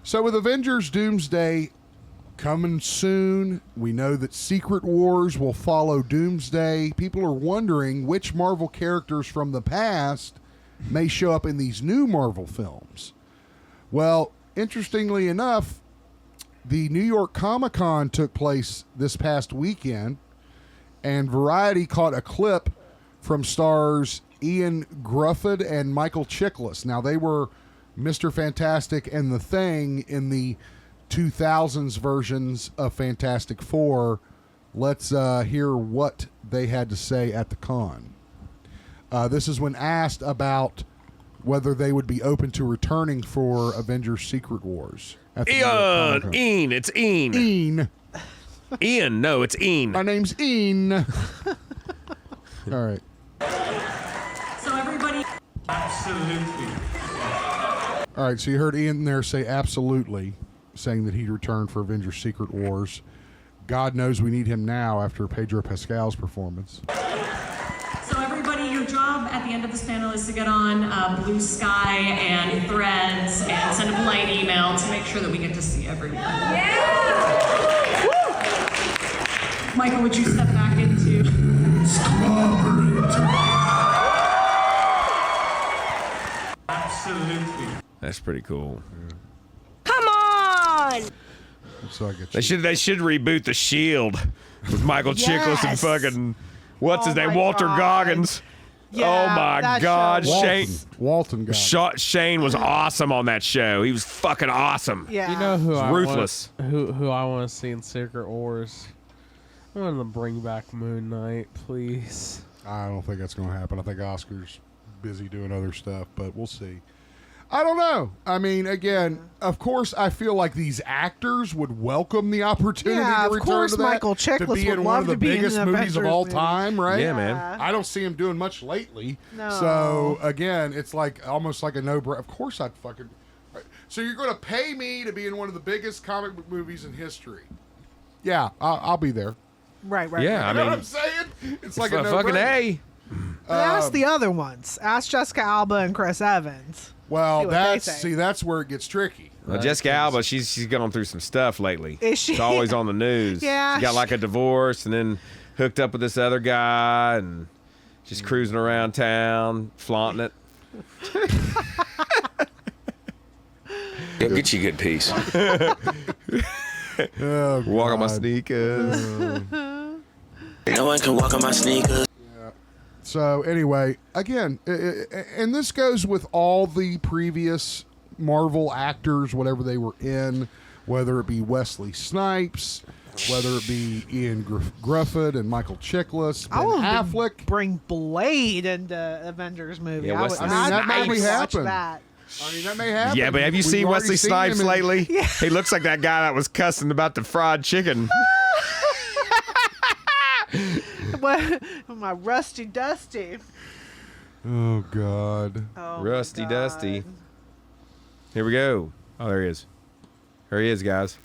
So with Avengers Doomsday coming soon, we know that Secret Wars will follow Doomsday. People are wondering which Marvel characters from the past may show up in these new Marvel films. Well, interestingly enough, the New York Comic-Con took place this past weekend, and Variety caught a clip from stars Ian Gruffydd and Michael Chiklis. Now, they were Mr. Fantastic and the Thing in the 2000s versions of Fantastic Four. Let's hear what they had to say at the con. This is when asked about whether they would be open to returning for Avengers Secret Wars. Ian, it's Ian. Ian. Ian, no, it's Ian. My name's Ian. All right. So everybody... Absolutely. All right, so you heard Ian there say absolutely, saying that he'd return for Avengers Secret Wars. God knows we need him now after Pedro Pascal's performance. So everybody, your job at the end of this panel is to get on Blue Sky and Threads and send a polite email to make sure that we get to see everyone. Yeah! Michael, would you step back into... Absolutely. That's pretty cool. Come on! So I get They should reboot The Shield with Michael Chiklis and fucking what's his name, Walter Goggins. Yeah, oh my God, Walton. Shane. Walton got Shane was awesome on that show. He was fucking awesome. Yeah. You know who I ruthless. Who I want to see in Secret Wars? I want to bring back Moon Knight, please. I don't think that's going to happen. I think Oscar's busy doing other stuff, but we'll see. I don't know. I mean, again, of course, I feel like these actors would welcome the opportunity Yeah, to of return course to that, Michael to Chiklis be would in one of love the to be in biggest an movies of Avengers all movie. time, right? Yeah, man. I don't see him doing much lately. No. So, again, it's like almost like a no-brainer. Of course I'd fucking... Right. So you're going to pay me to be in one of the biggest comic book movies in history. Yeah, I'll be there. Right. Yeah, I You know mean, what I'm saying? It's like a fucking no-brainer. A. But ask the other ones. Ask Jessica Alba and Chris Evans. Well, See what they say. that's where it gets tricky. Well, Jessica Alba, she's gone through some stuff lately. Is she? It's always on the news. Yeah. She got like a divorce and then hooked up with this other guy and just cruising around town, flaunting it. Go get you a good piece. Oh, Walk on my God. sneakers. No one can walk on my sneakers. So anyway, again, and this goes with all the previous Marvel actors, whatever they were in, whether it be Wesley Snipes, whether it be Ian Gruffydd and Michael Chiklis, Ben I would Affleck. Bring Blade into Avengers movie. Yeah, I would Wesley that may I'd watch happen. that. I mean, that may happen. Yeah, but have you We've seen already Wesley seen Snipes him in- lately? Yeah. He looks like that guy that was cussing about the fried chicken. What? My Rusty Dusty. Oh God. Oh, Rusty my Dusty. God. Here we go. Oh, there he is. There he is, guys.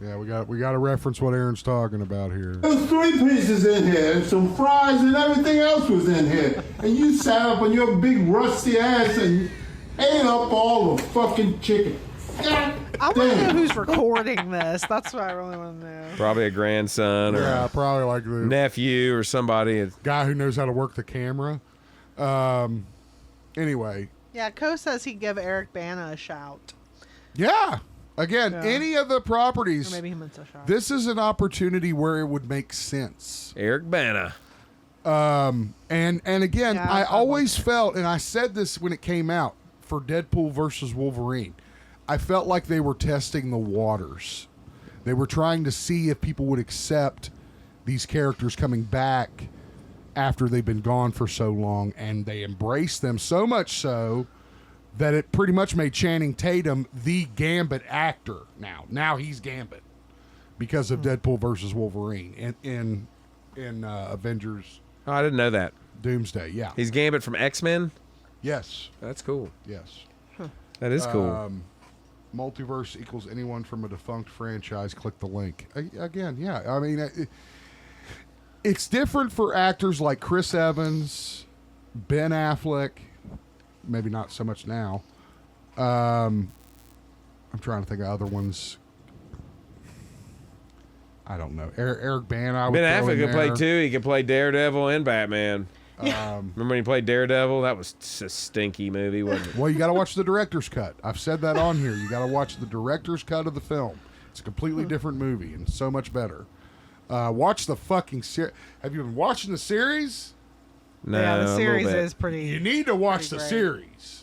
Yeah, we got to reference what Aaron's talking about here. There was 3 pieces in here, and some fries, and everything else was in here. And you sat up on your big rusty ass and ate up all the fucking chicken. God I want to know damn. who's recording this. That's what I really want to know. Probably a grandson or Yeah, a probably like the nephew or somebody. guy who knows how to work the camera. Anyway, Yeah, Co says he'd give Eric Bana a shout. yeah. Again, Yeah. any of the Or properties. maybe he meant a shout. This is an opportunity where it would make sense. Eric Bana. And again, Yeah, I I'd always felt, and I said this when it came out for Deadpool versus Wolverine, I felt like they were testing the waters. They were trying to see if people would accept these characters coming back after they've been gone for so long, and they embraced them so much so that it pretty much made Channing Tatum the Gambit actor now. Now he's Gambit because of Deadpool versus Wolverine in Avengers Oh, I didn't know that. Doomsday. Yeah. He's Gambit from X-Men? Yes. That's cool. Yes. That is cool. Multiverse equals anyone from a defunct franchise. Click the link. Again, yeah. I mean, it's different for actors like Chris Evans, Ben Affleck, maybe not so much now. I'm trying to think of other ones. I don't know. Eric Bana. Ben Affleck could play too. He could play Daredevil and Batman. Remember when he played Daredevil? That was a stinky movie, wasn't it? Well, you got to watch the director's cut. I've said that on here. You got to watch the director's cut of the film. It's a completely different movie and so much better. Watch the fucking series. Have you been watching the series? No, Yeah, the a little series bit. is pretty. You need to watch the great. series.